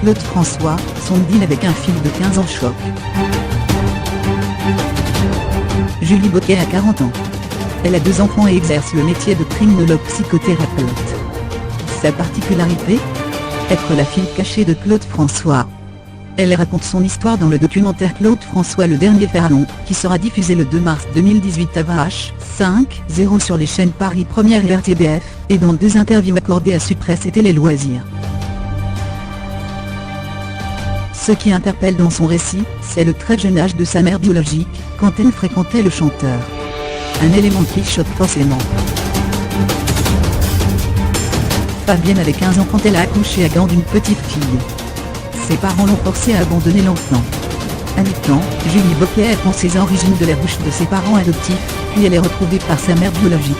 Claude François, son deal avec un fils de 15 ans choque. Julie Bocquet a 40 ans. Elle a 2 enfants et exerce le métier de criminologue psychothérapeute. Sa particularité ? Être la fille cachée de Claude François. Elle raconte son histoire dans le documentaire Claude François le dernier Pharaon, qui sera diffusé le 2 mars 2018 à 20h05 sur les chaînes Paris Première et RTBF, et dans 2 interviews accordées à Supresse et Télé Loisirs. Ce qui interpelle dans son récit, c'est le très jeune âge de sa mère biologique, quand elle fréquentait le chanteur. Un élément qui choque forcément. Fabienne avait 15 ans quand elle a accouché à Gand d'une petite fille. Ses parents l'ont forcée à abandonner l'enfant. À mi-temps, Julie Bocquet apprend ses origines de la bouche de ses parents adoptifs, puis elle est retrouvée par sa mère biologique.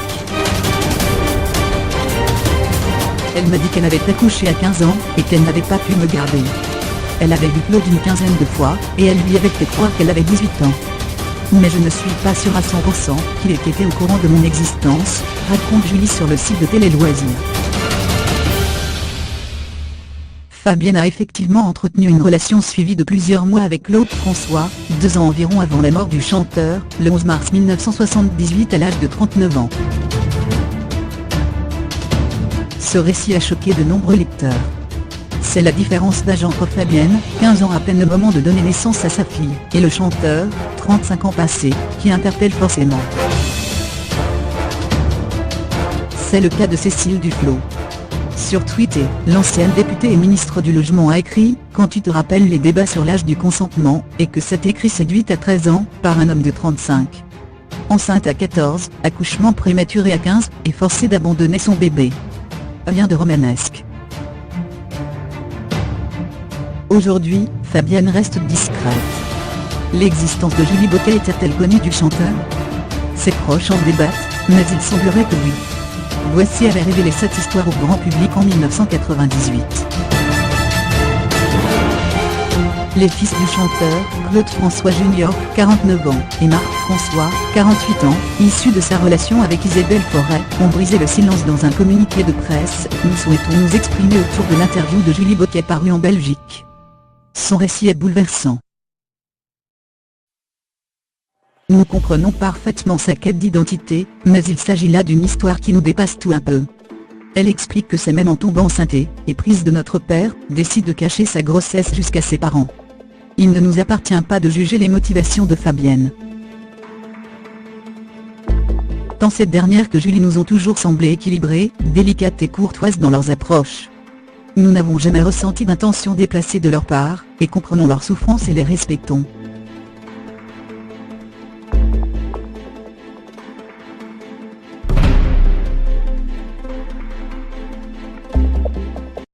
Elle m'a dit qu'elle avait accouché à 15 ans, et qu'elle n'avait pas pu me garder. Elle avait vu Claude une quinzaine de fois, et elle lui avait fait croire qu'elle avait 18 ans. Mais je ne suis pas sûre à 100% qu'il ait été au courant de mon existence, raconte Julie sur le site de Télé Loisirs. Fabienne a effectivement entretenu une relation suivie de plusieurs mois avec Claude François, 2 ans environ avant la mort du chanteur, le 11 mars 1978 à l'âge de 39 ans. Ce récit a choqué de nombreux lecteurs. C'est la différence d'âge entre Fabienne, 15 ans à peine au moment de donner naissance à sa fille, et le chanteur, 35 ans passés, qui interpelle forcément. C'est le cas de Cécile Duflot. Sur Twitter, l'ancienne députée et ministre du Logement a écrit « Quand tu te rappelles les débats sur l'âge du consentement, et que c'est écrit séduite à 13 ans, par un homme de 35. Enceinte à 14, accouchement prématuré à 15, et forcée d'abandonner son bébé. » Rien de romanesque. Aujourd'hui, Fabienne reste discrète. L'existence de Julie Bocquet était-elle connue du chanteur ? Ses proches en débattent, mais il semblerait que oui. Voici avait révélé cette histoire au grand public en 1998. Les fils du chanteur, Claude François Jr., 49 ans, et Marc François, 48 ans, issus de sa relation avec Isabelle Forêt, ont brisé le silence dans un communiqué de presse. Nous souhaitons nous exprimer autour de l'interview de Julie Bocquet parue en Belgique. Son récit est bouleversant. Nous comprenons parfaitement sa quête d'identité, mais il s'agit là d'une histoire qui nous dépasse tout un peu. Elle explique que c'est même en tombant enceinte et prise de notre père, décide de cacher sa grossesse jusqu'à ses parents. Il ne nous appartient pas de juger les motivations de Fabienne. Tant cette dernière que Julie nous ont toujours semblé équilibrées, délicates et courtoises dans leurs approches. Nous n'avons jamais ressenti d'intention déplacée de leur part, et comprenons leurs souffrances et les respectons.